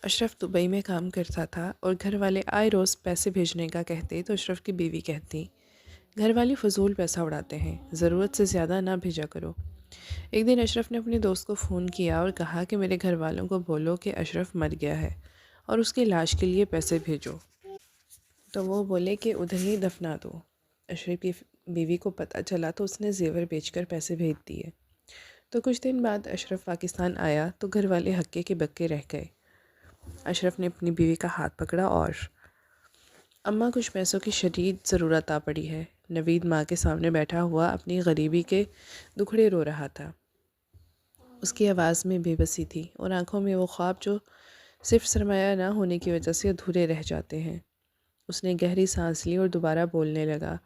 اشرف Dubai میں کام کرتا تھا اور گھر والے آئے روز پیسے بھیجنے کا کہتے تو اشرف کی بیوی کہتی، گھر والی فضول پیسہ اڑاتے ہیں، ضرورت سے زیادہ نہ بھیجا کرو۔ ایک دن اشرف نے اپنے دوست کو فون کیا اور کہا کہ میرے گھر والوں کو بولو کہ اشرف مر گیا ہے اور اس کی لاش کے لیے پیسے بھیجو، تو وہ بولے کہ ادھر ہی دفنا دو۔ اشرف کی بیوی کو پتہ چلا تو اس نے زیور بیچ کر پیسے بھیج دیے۔ تو کچھ دن بعد اشرف پاکستان آیا تو گھر والے ہکے کے بکے رہ گئے۔ اشرف نے اپنی بیوی کا ہاتھ پکڑا اور اماں کچھ پیسوں کی شدید ضرورت آ پڑی ہے۔ نوید ماں کے سامنے بیٹھا ہوا اپنی غریبی کے دکھڑے رو رہا تھا۔ اس کی آواز میں بے بسی تھی اور آنکھوں میں وہ خواب جو صرف سرمایہ نہ ہونے کی وجہ سے ادھورے رہ جاتے ہیں۔ اس نے گہری سانس لی اور دوبارہ بولنے لگا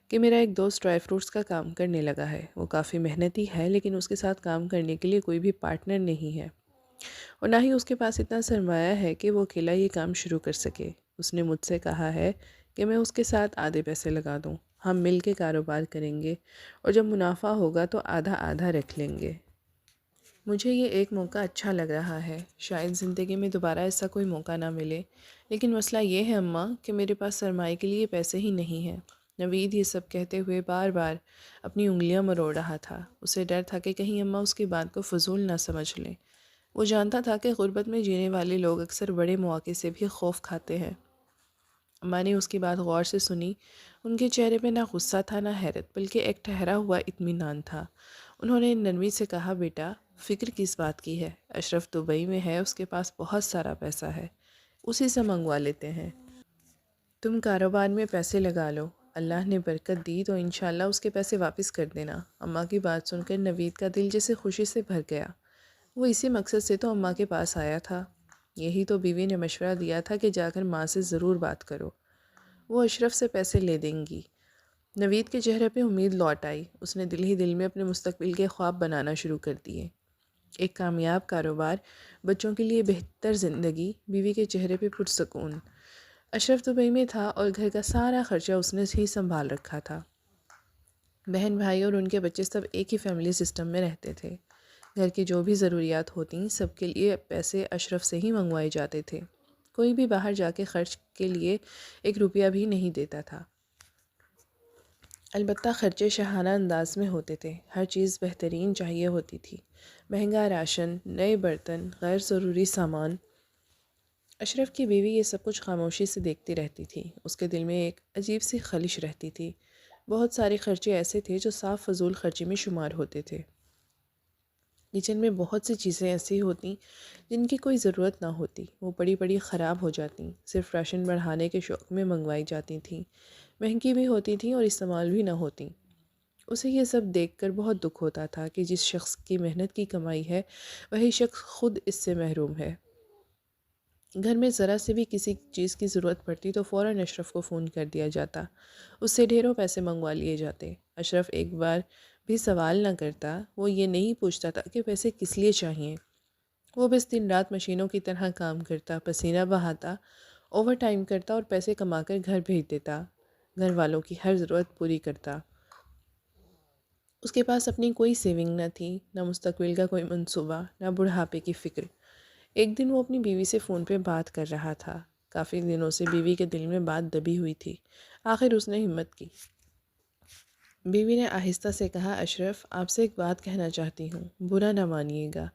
کہ میرا ایک دوست ڈرائی فروٹس کا کام کرنے لگا ہے۔ وہ کافی محنتی ہے لیکن اس کے ساتھ کام کرنے کے لیے کوئی بھی پارٹنر نہیں ہے اور نہ ہی اس کے پاس اتنا سرمایہ ہے کہ وہ اکیلا یہ کام شروع کر سکے۔ اس نے مجھ سے کہا ہے کہ میں اس کے ساتھ آدھے پیسے لگا دوں، ہم مل کے کاروبار کریں گے اور جب منافع ہوگا تو آدھا آدھا رکھ لیں گے۔ مجھے یہ ایک موقع اچھا لگ رہا ہے، شاید زندگی میں دوبارہ ایسا کوئی موقع نہ ملے، لیکن مسئلہ یہ ہے اماں کہ میرے پاس سرمایہ کے لیے پیسے ہی نہیں ہیں۔ نوید یہ سب کہتے ہوئے بار بار اپنی انگلیاں مروڑ رہا تھا۔ اسے ڈر تھا کہ کہیں اماں اس کی بات کو فضول نہ سمجھ لیں۔ وہ جانتا تھا کہ غربت میں جینے والے لوگ اکثر بڑے مواقع سے بھی خوف کھاتے ہیں۔ اماں نے اس کی بات غور سے سنی۔ ان کے چہرے پہ نہ غصہ تھا نہ حیرت، بلکہ ایک ٹھہرا ہوا اطمینان تھا۔ انہوں نے نرمی سے کہا، بیٹا فکر کس بات کی ہے؟ اشرف دبئی میں ہے، اس کے پاس بہت سارا پیسہ ہے، اسی سے منگوا لیتے ہیں۔ تم کاروبار میں پیسے لگا لو، اللہ نے برکت دی تو انشاءاللہ اس کے پیسے واپس کر دینا۔ اماں کی بات سن کر نوید کا دل جیسے خوشی سے بھر گیا۔ وہ اسی مقصد سے تو اماں کے پاس آیا تھا۔ یہی تو بیوی نے مشورہ دیا تھا کہ جا کر ماں سے ضرور بات کرو، وہ اشرف سے پیسے لے دیں گی۔ نوید کے چہرے پہ امید لوٹ آئی۔ اس نے دل ہی دل میں اپنے مستقبل کے خواب بنانا شروع کر دیے۔ ایک کامیاب کاروبار، بچوں کے لیے بہتر زندگی، بیوی کے چہرے پہ پرسکون۔ اشرف دبئی میں تھا اور گھر کا سارا خرچہ اس نے ہی سنبھال رکھا تھا۔ بہن بھائی اور ان کے بچے سب ایک ہی فیملی سسٹم میں رہتے تھے۔ گھر کی جو بھی ضروریات ہوتیں سب کے لیے پیسے اشرف سے ہی منگوائے جاتے تھے۔ کوئی بھی باہر جا کے خرچ کے لیے ایک روپیہ بھی نہیں دیتا تھا۔ البتہ خرچے شاہانہ انداز میں ہوتے تھے، ہر چیز بہترین چاہیے ہوتی تھی، مہنگا راشن، نئے برتن، غیر ضروری سامان۔ اشرف کی بیوی یہ سب کچھ خاموشی سے دیکھتی رہتی تھی۔ اس کے دل میں ایک عجیب سی خلش رہتی تھی۔ بہت سارے خرچے ایسے تھے جو صاف فضول خرچی میں شمار ہوتے تھے۔ کچن میں بہت سی چیزیں ایسی ہوتیں جن کی کوئی ضرورت نہ ہوتی، وہ پڑی پڑی خراب ہو جاتیں، صرف راشن بڑھانے کے شوق میں منگوائی جاتی تھیں، مہنگی بھی ہوتی تھیں اور استعمال بھی نہ ہوتیں۔ اسے یہ سب دیکھ کر بہت دکھ ہوتا تھا کہ جس شخص کی محنت کی کمائی ہے وہی شخص خود اس سے محروم ہے۔ گھر میں ذرا سے بھی کسی چیز کی ضرورت پڑتی تو فوراً اشرف کو فون کر دیا جاتا، اس سے ڈھیروں پیسے منگوا لیے جاتے۔ اشرف ایک بار بھی سوال نہ کرتا، وہ یہ نہیں پوچھتا تھا کہ پیسے کس لیے چاہئیں۔ وہ بس دن رات مشینوں کی طرح کام کرتا، پسینہ بہاتا، اوور ٹائم کرتا اور پیسے کما کر گھر بھیج دیتا، گھر والوں کی ہر ضرورت پوری کرتا۔ اس کے پاس اپنی کوئی سیونگ نہ تھی، نہ مستقبل کا کوئی منصوبہ، نہ بڑھاپے کی فکر۔ ایک دن وہ اپنی بیوی سے فون پہ بات کر رہا تھا۔ کافی دنوں سے بیوی کے دل میں بات دبی ہوئی تھی۔ آخر اس نے ہمت کی۔ بیوی نے آہستہ سے کہا، اشرف آپ سے ایک بات کہنا چاہتی ہوں، برا نہ مانیے گا۔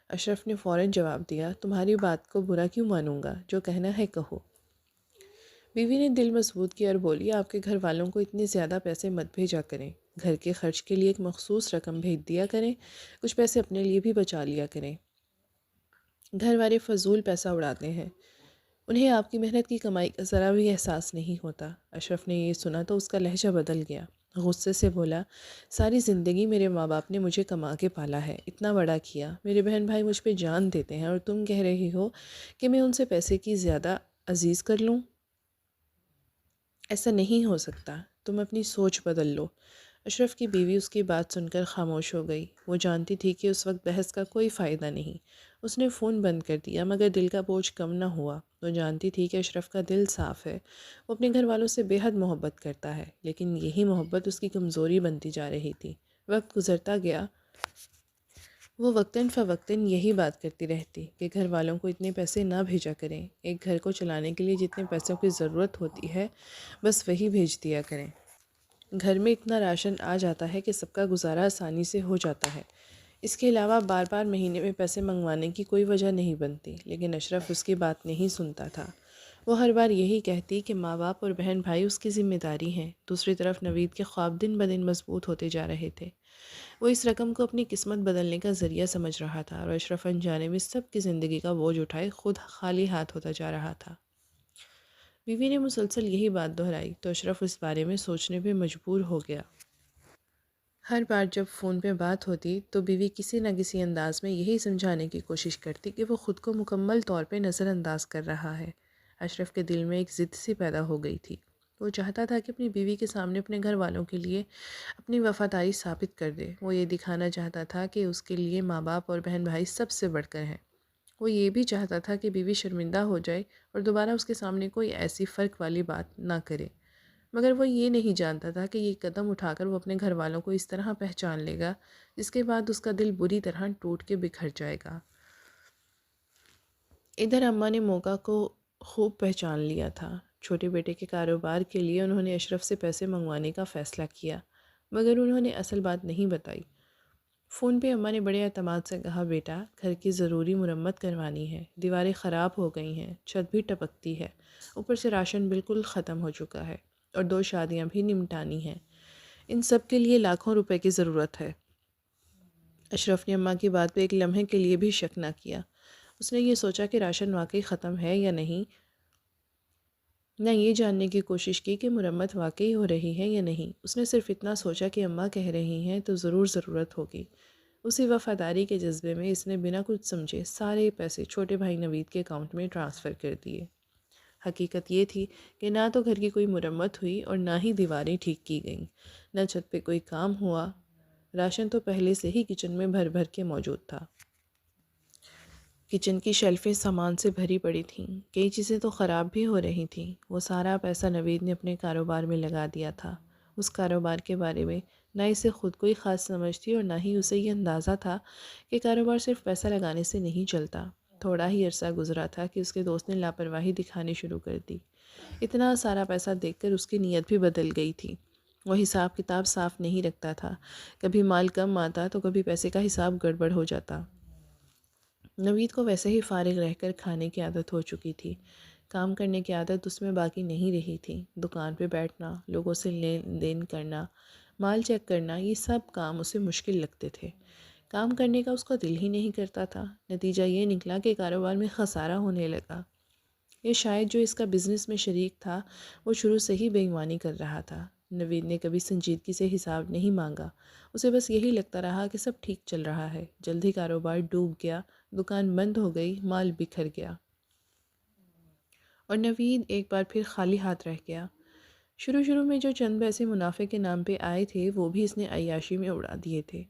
اشرف نے فوراً جواب دیا، تمہاری بات کو برا کیوں مانوں گا، جو کہنا ہے کہو۔ بیوی نے دل مضبوط کیا اور بولی، آپ کے گھر والوں کو اتنے زیادہ پیسے مت بھیجا کریں، گھر کے خرچ کے لیے ایک مخصوص رقم بھیج دیا کریں، کچھ پیسے اپنے لیے بھی بچا لیا کریں۔ گھر والے فضول پیسہ اڑاتے ہیں، انہیں آپ کی محنت کی کمائی کا ذرا بھی احساس نہیں ہوتا۔ اشرف نے یہ سنا تو اس کا لہجہ بدل گیا، غصے سے بولا، ساری زندگی میرے ماں باپ نے مجھے کما کے پالا ہے، اتنا بڑا کیا، میرے بہن بھائی مجھ پہ جان دیتے ہیں اور تم کہہ رہی ہو کہ میں ان سے پیسے کی زیادہ عزیز کر لوں؟ ایسا نہیں ہو سکتا، تم اپنی سوچ بدل لو۔ اشرف کی بیوی اس کی بات سن کر خاموش ہو گئی۔ وہ جانتی تھی کہ اس وقت بحث کا کوئی فائدہ نہیں۔ اس نے فون بند کر دیا، مگر دل کا بوجھ کم نہ ہوا۔ وہ جانتی تھی کہ اشرف کا دل صاف ہے، وہ اپنے گھر والوں سے بے حد محبت کرتا ہے، لیکن یہی محبت اس کی کمزوری بنتی جا رہی تھی۔ وقت گزرتا گیا، وہ وقتاً فوقتاً یہی بات کرتی رہتی کہ گھر والوں کو اتنے پیسے نہ بھیجا کریں، ایک گھر کو چلانے کے لیے جتنے پیسوں کی ضرورت ہوتی ہے بس وہی بھیج دیا کریں۔ گھر میں اتنا راشن آ جاتا ہے کہ سب کا گزارا آسانی سے ہو جاتا ہے، اس کے علاوہ بار بار مہینے میں پیسے منگوانے کی کوئی وجہ نہیں بنتی۔ لیکن اشرف اس کی بات نہیں سنتا تھا۔ وہ ہر بار یہی کہتی کہ ماں باپ اور بہن بھائی اس کی ذمہ داری ہیں۔ دوسری طرف نوید کے خواب دن بدن مضبوط ہوتے جا رہے تھے۔ وہ اس رقم کو اپنی قسمت بدلنے کا ذریعہ سمجھ رہا تھا، اور اشرف انجانے میں سب کی زندگی کا بوجھ اٹھائے خود خالی ہاتھ ہوتا جا رہا تھا۔ بیوی نے مسلسل یہی بات دہرائی تو اشرف اس بارے میں سوچنے پہ مجبور ہو گیا۔ ہر بار جب فون پہ بات ہوتی تو بیوی کسی نہ کسی انداز میں یہی سمجھانے کی کوشش کرتی کہ وہ خود کو مکمل طور پہ نظر انداز کر رہا ہے۔ اشرف کے دل میں ایک ضد سی پیدا ہو گئی تھی۔ وہ چاہتا تھا کہ اپنی بیوی کے سامنے اپنے گھر والوں کے لیے اپنی وفاداری ثابت کر دے۔ وہ یہ دکھانا چاہتا تھا کہ اس کے لیے ماں باپ اور بہن بھائی سب سے بڑھ کر ہیں۔ وہ یہ بھی چاہتا تھا کہ بیوی شرمندہ ہو جائے اور دوبارہ اس کے سامنے کوئی ایسی فرق والی بات نہ کرے، مگر وہ یہ نہیں جانتا تھا کہ یہ قدم اٹھا کر وہ اپنے گھر والوں کو اس طرح پہچان لے گا جس کے بعد اس کا دل بری طرح ٹوٹ کے بکھر جائے گا۔ ادھر اماں نے موقع کو خوب پہچان لیا تھا۔ چھوٹے بیٹے کے کاروبار کے لیے انہوں نے اشرف سے پیسے منگوانے کا فیصلہ کیا، مگر انہوں نے اصل بات نہیں بتائی۔ فون پہ اماں نے بڑے اعتماد سے کہا، بیٹا گھر کی ضروری مرمت کروانی ہے، دیواریں خراب ہو گئی ہیں، چھت بھی ٹپکتی ہے، اوپر سے راشن بالکل ختم ہو چکا ہے، اور 2 شادیاں بھی نمٹانی ہیں۔ ان سب کے لیے لاکھوں روپے کی ضرورت ہے۔ اشرف نے اماں کی بات پہ ایک لمحے کے لیے بھی شک نہ کیا۔ اس نے یہ سوچا کہ راشن واقعی ختم ہے یا نہیں، نہ یہ جاننے کی کوشش کی کہ مرمت واقعی ہو رہی ہے یا نہیں۔ اس نے صرف اتنا سوچا کہ اماں کہہ رہی ہیں تو ضرور ضرورت ہوگی۔ اسی وفاداری کے جذبے میں اس نے بنا کچھ سمجھے سارے پیسے چھوٹے بھائی نوید کے اکاؤنٹ میں ٹرانسفر کر دیے۔ حقیقت یہ تھی کہ نہ تو گھر کی کوئی مرمت ہوئی اور نہ ہی دیواریں ٹھیک کی گئیں، نہ چھت پہ کوئی کام ہوا۔ راشن تو پہلے سے ہی کچن میں بھر بھر کے موجود تھا۔ کچن کی شیلفیں سامان سے بھری پڑی تھیں، کئی چیزیں تو خراب بھی ہو رہی تھیں۔ وہ سارا پیسہ نوید نے اپنے کاروبار میں لگا دیا تھا۔ اس کاروبار کے بارے میں نہ اسے خود کوئی خاص سمجھ تھی اور نہ ہی اسے یہ اندازہ تھا کہ کاروبار صرف پیسہ لگانے سے نہیں چلتا۔ تھوڑا ہی عرصہ گزرا تھا کہ اس کے دوست نے لاپرواہی دکھانی شروع کر دی۔ اتنا سارا پیسہ دیکھ کر اس کی نیت بھی بدل گئی تھی۔ وہ حساب کتاب صاف نہیں رکھتا تھا، کبھی مال کم آتا تو کبھی پیسے کا حساب گڑبڑ ہو جاتا۔ نوید کو ویسے ہی فارغ رہ کر کھانے کی عادت ہو چکی تھی، کام کرنے کی عادت اس میں باقی نہیں رہی تھی۔ دکان پہ بیٹھنا، لوگوں سے لین دین کرنا، مال چیک کرنا، یہ سب کام اسے مشکل لگتے تھے۔ کام کرنے کا اس کا دل ہی نہیں کرتا تھا۔ نتیجہ یہ نکلا کہ کاروبار میں خسارہ ہونے لگا۔ یہ شاید جو اس کا بزنس میں شریک تھا وہ شروع سے ہی بے ایمانی کر رہا تھا۔ نوید نے کبھی سنجیدگی سے حساب نہیں مانگا، اسے بس یہی لگتا رہا کہ سب ٹھیک چل رہا ہے۔ جلد ہی کاروبار ڈوب گیا، دکان بند ہو گئی، مال بکھر گیا، اور نوید ایک بار پھر خالی ہاتھ رہ گیا۔ شروع میں جو چند پیسے منافع کے نام پہ آئے تھے وہ بھی اس نے عیاشی میں اڑا دیے تھے۔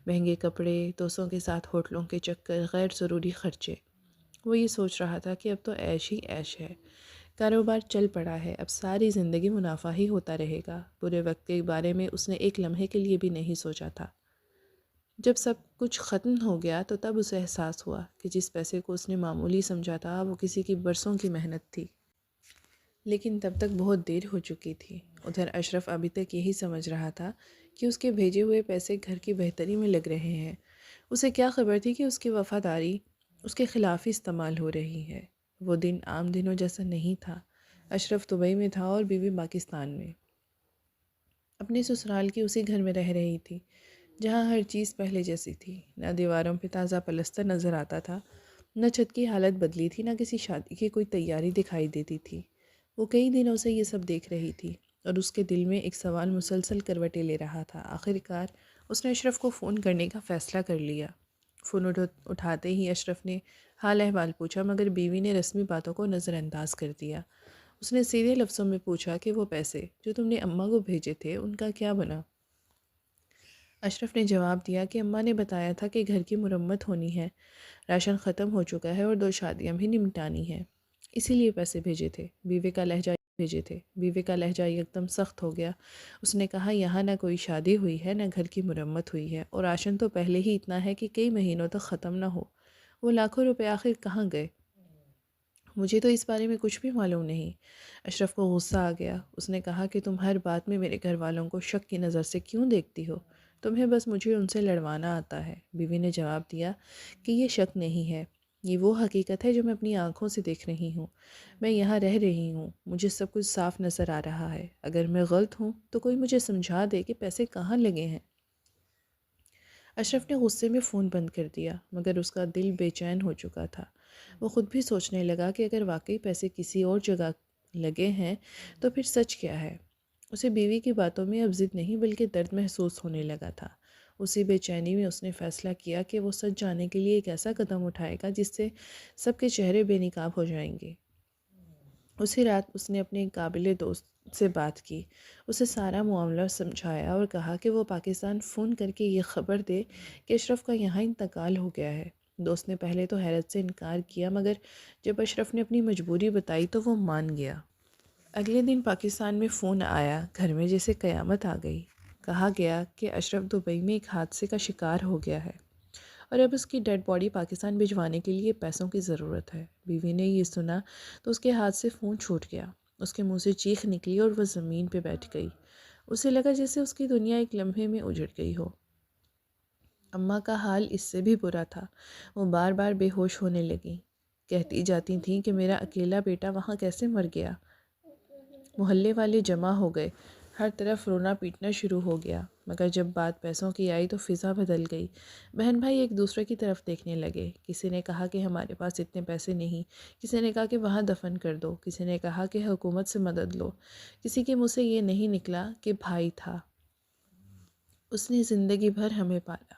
مہنگے کپڑے، دوستوں کے ساتھ ہوٹلوں کے چکر، غیر ضروری خرچے۔ وہ یہ سوچ رہا تھا کہ اب تو عیش ہی عیش ہے، کاروبار چل پڑا ہے، اب ساری زندگی منافع ہی ہوتا رہے گا۔ برے وقت کے بارے میں اس نے ایک لمحے کے لیے بھی نہیں سوچا تھا۔ جب سب کچھ ختم ہو گیا تو تب اسے احساس ہوا کہ جس پیسے کو اس نے معمولی سمجھا تھا وہ کسی کی برسوں کی محنت تھی، لیکن تب تک بہت دیر ہو چکی تھی۔ ادھر اشرف ابھی تک یہی سمجھ رہا تھا کہ اس کے بھیجے ہوئے پیسے گھر کی بہتری میں لگ رہے ہیں۔ اسے کیا خبر تھی کہ اس کی وفاداری اس کے خلاف ہی استعمال ہو رہی ہے۔ وہ دن عام دنوں جیسا نہیں تھا۔ اشرف دبئی میں تھا اور بیوی پاکستان میں، اپنے سسرال کی اسی گھر میں رہ رہی تھی جہاں ہر چیز پہلے جیسی تھی۔ نہ دیواروں پہ تازہ پلستر نظر آتا تھا، نہ چھت کی حالت بدلی تھی، نہ کسی شادی کی کوئی تیاری دکھائی دیتی تھی۔ وہ کئی دنوں سے یہ سب دیکھ رہی تھی اور اس کے دل میں ایک سوال مسلسل کروٹیں لے رہا تھا۔ آخرکار اس نے اشرف کو فون کرنے کا فیصلہ کر لیا۔ فون اٹھاتے ہی اشرف نے حال احوال پوچھا، مگر بیوی نے رسمی باتوں کو نظر انداز کر دیا۔ اس نے سیدھے لفظوں میں پوچھا کہ وہ پیسے جو تم نے اماں کو بھیجے تھے ان کا کیا بنا؟ اشرف نے جواب دیا کہ اماں نے بتایا تھا کہ گھر کی مرمت ہونی ہے، راشن ختم ہو چکا ہے اور 2 شادیاں بھی نمٹانی ہیں، اسی لیے پیسے بھیجے تھے۔ بیوی کا لہجہ بھیجے تھے۔ بیوی کا لہجہ ایک دم سخت ہو گیا۔ اس نے کہا یہاں نہ کوئی شادی ہوئی ہے، نہ گھر کی مرمت ہوئی ہے، اور راشن تو پہلے ہی اتنا ہے کہ کئی مہینوں تک ختم نہ ہو۔ وہ لاکھوں روپے آخر کہاں گئے؟ مجھے تو اس بارے میں کچھ بھی معلوم نہیں۔ اشرف کو غصہ آ گیا۔ اس نے کہا کہ تم ہر بات میں میرے گھر والوں کو شک کی نظر سے کیوں دیکھتی ہو؟ تمہیں بس مجھے ان سے لڑوانا آتا ہے۔ بیوی نے جواب دیا کہ یہ شک نہیں ہے، یہ وہ حقیقت ہے جو میں اپنی آنکھوں سے دیکھ رہی ہوں۔ میں یہاں رہ رہی ہوں، مجھے سب کچھ صاف نظر آ رہا ہے۔ اگر میں غلط ہوں تو کوئی مجھے سمجھا دے کہ پیسے کہاں لگے ہیں۔ اشرف نے غصے میں فون بند کر دیا، مگر اس کا دل بے چین ہو چکا تھا۔ وہ خود بھی سوچنے لگا کہ اگر واقعی پیسے کسی اور جگہ لگے ہیں تو پھر سچ کیا ہے؟ اسے بیوی کی باتوں میں اب ضد نہیں بلکہ درد محسوس ہونے لگا تھا۔ اسی بے چینی میں اس نے فیصلہ کیا کہ وہ سچ جانے کے لیے ایک ایسا قدم اٹھائے گا جس سے سب کے چہرے بے نقاب ہو جائیں گے۔ اسی رات اس نے اپنے قابل دوست سے بات کی، اسے سارا معاملہ سمجھایا اور کہا کہ وہ پاکستان فون کر کے یہ خبر دے کہ اشرف کا یہاں انتقال ہو گیا ہے۔ دوست نے پہلے تو حیرت سے انکار کیا، مگر جب اشرف نے اپنی مجبوری بتائی تو وہ مان گیا۔ اگلے دن پاکستان میں فون آیا، گھر میں جیسے قیامت آ گئی۔ کہا گیا کہ اشرف دبئی میں ایک حادثے کا شکار ہو گیا ہے اور اب اس کی ڈیڈ باڈی پاکستان بھجوانے کے لیے پیسوں کی ضرورت ہے۔ بیوی نے یہ سنا تو اس کے ہاتھ سے فون چھوٹ گیا، اس کے منہ سے چیخ نکلی اور وہ زمین پہ بیٹھ گئی۔ اسے لگا جیسے اس کی دنیا ایک لمحے میں اجڑ گئی ہو۔ اماں کا حال اس سے بھی برا تھا، وہ بار بار بے ہوش ہونے لگیں، کہتی جاتی تھیں کہ میرا اکیلا بیٹا وہاں کیسے مر گیا۔ محلے والے جمع ہو گئے، ہر طرف رونا پیٹنا شروع ہو گیا، مگر جب بات پیسوں کی آئی تو فضا بدل گئی۔ بہن بھائی ایک دوسرے کی طرف دیکھنے لگے۔ کسی نے کہا کہ ہمارے پاس اتنے پیسے نہیں، کسی نے کہا کہ وہاں دفن کر دو، کسی نے کہا کہ حکومت سے مدد لو، کسی کے منہ سے یہ نہیں نکلا کہ بھائی تھا، اس نے زندگی بھر ہمیں پالا،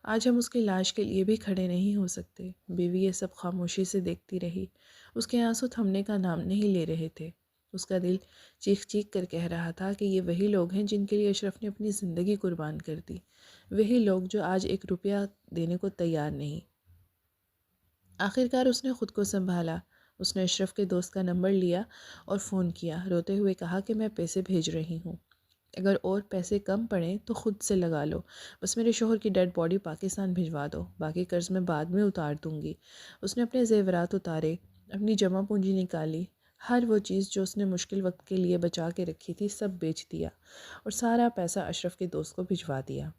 آج ہم اس کی لاش کے لیے بھی کھڑے نہیں ہو سکتے۔ بیوی یہ سب خاموشی سے دیکھتی رہی، اس کے آنسو تھمنے کا نام نہیں لے رہے تھے۔ اس کا دل چیخ چیخ کر کہہ رہا تھا کہ یہ وہی لوگ ہیں جن کے لیے اشرف نے اپنی زندگی قربان کر دی، وہی لوگ جو آج ایک روپیہ دینے کو تیار نہیں۔ آخرکار اس نے خود کو سنبھالا۔ اس نے اشرف کے دوست کا نمبر لیا اور فون کیا، روتے ہوئے کہا کہ میں پیسے بھیج رہی ہوں، اگر اور پیسے کم پڑیں تو خود سے لگا لو، بس میرے شوہر کی ڈیڈ باڈی پاکستان بھجوا دو، باقی قرض میں بعد میں اتار دوں گی۔ اس نے اپنے زیورات اتارے، اپنی جمع پونجی نکالی، ہر وہ چیز جو اس نے مشکل وقت کے لیے بچا کے رکھی تھی سب بیچ دیا اور سارا پیسہ اشرف کے دوست کو بھجوا دیا۔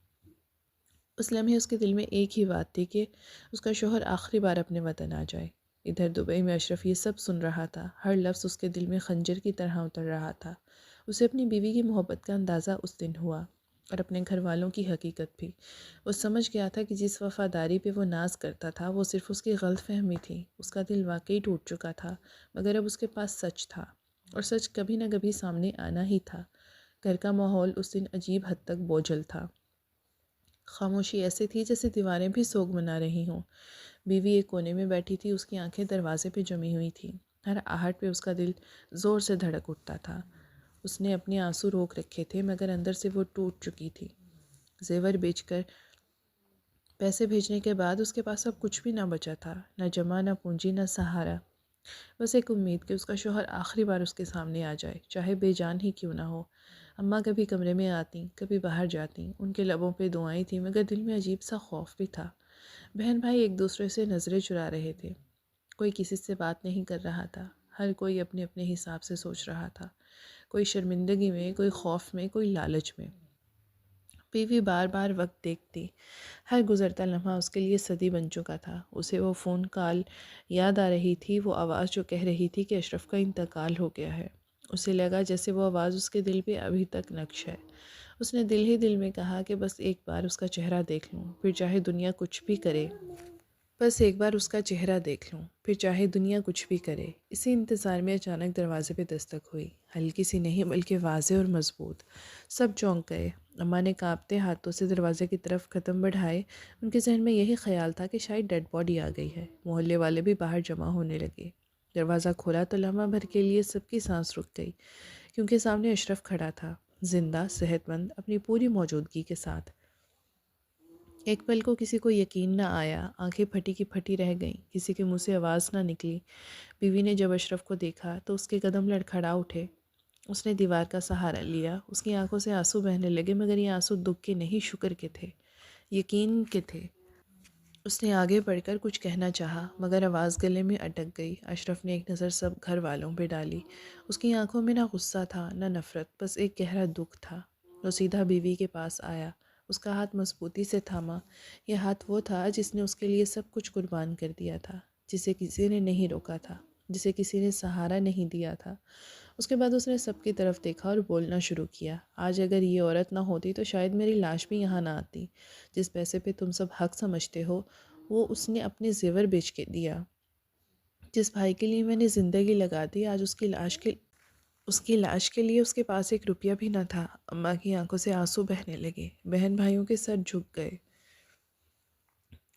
اس لمحے اس کے دل میں ایک ہی بات تھی کہ اس کا شوہر آخری بار اپنے وطن آ جائے۔ ادھر دبئی میں اشرف یہ سب سن رہا تھا، ہر لفظ اس کے دل میں خنجر کی طرح اتر رہا تھا۔ اسے اپنی بیوی کی محبت کا اندازہ اس دن ہوا اور اپنے گھر والوں کی حقیقت بھی۔ وہ سمجھ گیا تھا کہ جس وفاداری پہ وہ ناز کرتا تھا وہ صرف اس کی غلط فہمی تھی، اس کا دل واقعی ٹوٹ چکا تھا، مگر اب اس کے پاس سچ تھا اور سچ کبھی نہ کبھی سامنے آنا ہی تھا۔ گھر کا ماحول اس دن عجیب حد تک بوجھل تھا، خاموشی ایسے تھی جیسے دیواریں بھی سوگ منا رہی ہوں۔ بیوی ایک کونے میں بیٹھی تھی، اس کی آنکھیں دروازے پہ جمی ہوئی تھیں، ہر آہٹ پہ اس کا دل زور سے دھڑک اٹھتا تھا۔ اس نے اپنے آنسو روک رکھے تھے مگر اندر سے وہ ٹوٹ چکی تھی۔ زیور بیچ کر پیسے بھیجنے کے بعد اس کے پاس اب کچھ بھی نہ بچا تھا، نہ جمع، نہ پونجی، نہ سہارا، بس ایک امید کہ اس کا شوہر آخری بار اس کے سامنے آ جائے، چاہے بے جان ہی کیوں نہ ہو۔ اماں کبھی کمرے میں آتیں، کبھی باہر جاتیں، ان کے لبوں پہ دعائیں تھیں مگر دل میں عجیب سا خوف بھی تھا۔ بہن بھائی ایک دوسرے سے نظریں چرا رہے تھے، کوئی کسی سے بات نہیں کر رہا تھا، ہر کوئی اپنے اپنے حساب سے سوچ رہا تھا، کوئی شرمندگی میں، کوئی خوف میں، کوئی لالچ میں۔ بیوی بار بار وقت دیکھتی، ہر گزرتا لمحہ اس کے لیے صدی بن چکا تھا۔ اسے وہ فون کال یاد آ رہی تھی، وہ آواز جو کہہ رہی تھی کہ اشرف کا انتقال ہو گیا ہے۔ اسے لگا جیسے وہ آواز اس کے دل پہ ابھی تک نقش ہے۔ اس نے دل ہی دل میں کہا کہ بس ایک بار اس کا چہرہ دیکھ لوں، پھر چاہے دنیا کچھ بھی کرے، بس ایک بار اس کا چہرہ دیکھ لوں، پھر چاہے دنیا کچھ بھی کرے۔ اسی انتظار میں اچانک دروازے پہ دستک ہوئی، ہلکی سی نہیں بلکہ واضح اور مضبوط۔ سب چونک گئے۔ اماں نے کانپتے ہاتھوں سے دروازے کی طرف قدم بڑھائے، ان کے ذہن میں یہی خیال تھا کہ شاید ڈیڈ باڈی آ گئی ہے۔ محلے والے بھی باہر جمع ہونے لگے۔ دروازہ کھولا تو لمحہ بھر کے لیے سب کی سانس رک گئی، کیونکہ سامنے اشرف کھڑا تھا، زندہ، صحت مند، اپنی پوری موجودگی کے ساتھ۔ ایک پل کو کسی کو یقین نہ آیا، آنکھیں پھٹی کی پھٹی رہ گئیں، کسی کے منہ سے آواز نہ نکلی۔ بیوی نے جب اشرف کو دیکھا تو اس کے قدم لڑکھڑا اٹھے۔ اس نے دیوار کا سہارا لیا، اس کی آنکھوں سے آنسو بہنے لگے، مگر یہ آنسو دکھ کے نہیں، شکر کے تھے، یقین کے تھے۔ اس نے آگے بڑھ کر کچھ کہنا چاہا، مگر آواز گلے میں اٹک گئی۔ اشرف نے ایک نظر سب گھر والوں پہ ڈالی۔ اس کی آنکھوں میں نہ غصہ تھا نہ نفرت، بس ایک گہرا دکھ تھا۔ وہ سیدھا بیوی کے پاس آیا، اس کا ہاتھ مضبوطی سے تھاما۔ یہ ہاتھ وہ تھا جس نے اس کے لیے سب کچھ قربان کر دیا تھا، جسے کسی نے نہیں روکا تھا، جسے کسی نے سہارا نہیں دیا تھا۔ اس کے بعد اس نے سب کی طرف دیکھا اور بولنا شروع کیا۔ آج اگر یہ عورت نہ ہوتی تو شاید میری لاش بھی یہاں نہ آتی۔ جس پیسے پہ تم سب حق سمجھتے ہو وہ اس نے اپنے زیور بیچ کے دیا۔ جس بھائی کے لیے میں نے زندگی لگا دی، آج اس کی لاش کے لیے اس کے پاس ایک روپیہ بھی نہ تھا۔ اماں کی آنکھوں سے آنسو بہنے لگے، بہن بھائیوں کے سر جھک گئے۔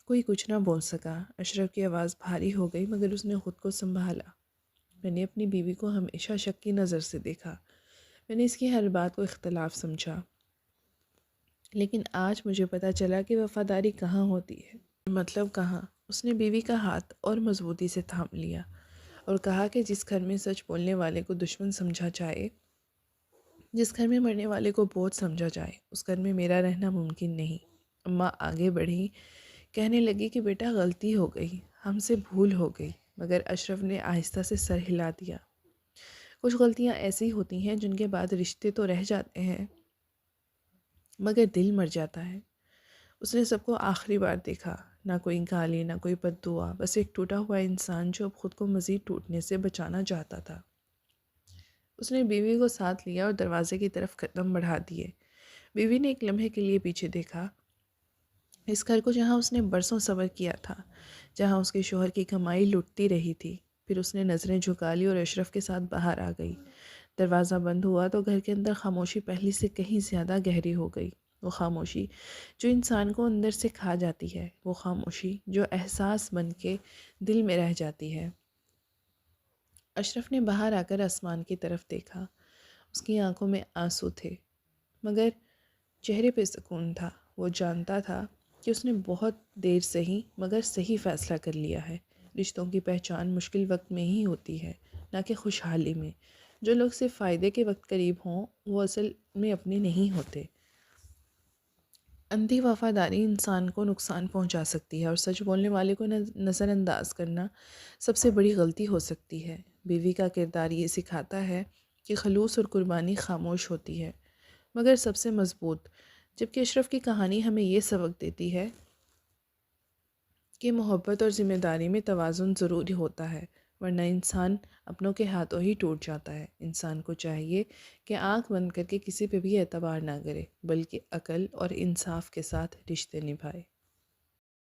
کوئی کچھ نہ بول سکا۔ اشرف کی آواز بھاری ہو گئی، مگر اس نے خود کو سنبھالا۔ میں نے اپنی بیوی کو ہمیشہ شک کی نظر سے دیکھا۔ میں نے اس کی ہر بات کو اختلاف سمجھا، لیکن آج مجھے پتہ چلا کہ وفاداری کہاں ہوتی ہے، مطلب کہاں۔ اس نے بیوی کا ہاتھ اور مضبوطی سے تھام لیا اور کہا کہ جس گھر میں سچ بولنے والے کو دشمن سمجھا جائے، جس گھر میں مرنے والے کو بوجھ سمجھا جائے، اس گھر میں میرا رہنا ممکن نہیں۔ اماں آگے بڑھی، کہنے لگی کہ بیٹا غلطی ہو گئی، ہم سے بھول ہو گئی، مگر اشرف نے آہستہ سے سر ہلا دیا۔ کچھ غلطیاں ایسی ہوتی ہیں جن کے بعد رشتے تو رہ جاتے ہیں، مگر دل مر جاتا ہے۔ اس نے سب کو آخری بار دیکھا، نہ کوئی گالی، نہ کوئی بد دعا، بس ایک ٹوٹا ہوا انسان جو اب خود کو مزید ٹوٹنے سے بچانا چاہتا تھا۔ اس نے بیوی کو ساتھ لیا اور دروازے کی طرف قدم بڑھا دیے۔ بیوی نے ایک لمحے کے لیے پیچھے دیکھا، اس گھر کو جہاں اس نے برسوں صبر کیا تھا، جہاں اس کے شوہر کی کمائی لٹتی رہی تھی۔ پھر اس نے نظریں جھکا لی اور اشرف کے ساتھ باہر آ گئی۔ دروازہ بند ہوا تو گھر کے اندر خاموشی پہلی سے کہیں زیادہ گہری ہو گئی۔ وہ خاموشی جو انسان کو اندر سے کھا جاتی ہے، وہ خاموشی جو احساس بن کے دل میں رہ جاتی ہے۔ اشرف نے باہر آ کر آسمان کی طرف دیکھا۔ اس کی آنکھوں میں آنسو تھے، مگر چہرے پہ سکون تھا۔ وہ جانتا تھا کہ اس نے بہت دیر سہی مگر صحیح فیصلہ کر لیا ہے۔ رشتوں کی پہچان مشکل وقت میں ہی ہوتی ہے، نہ کہ خوشحالی میں۔ جو لوگ صرف فائدے کے وقت قریب ہوں وہ اصل میں اپنے نہیں ہوتے۔ اندھی وفاداری انسان کو نقصان پہنچا سکتی ہے، اور سچ بولنے والے کو نظر انداز کرنا سب سے بڑی غلطی ہو سکتی ہے۔ بیوی کا کردار یہ سکھاتا ہے کہ خلوص اور قربانی خاموش ہوتی ہے، مگر سب سے مضبوط۔ جبکہ اشرف کی کہانی ہمیں یہ سبق دیتی ہے کہ محبت اور ذمہ داری میں توازن ضروری ہوتا ہے، ورنہ انسان اپنوں کے ہاتھوں ہی ٹوٹ جاتا ہے۔ انسان کو چاہیے کہ آنکھ بند کر کے کسی پہ بھی اعتبار نہ کرے، بلکہ عقل اور انصاف کے ساتھ رشتے نبھائے۔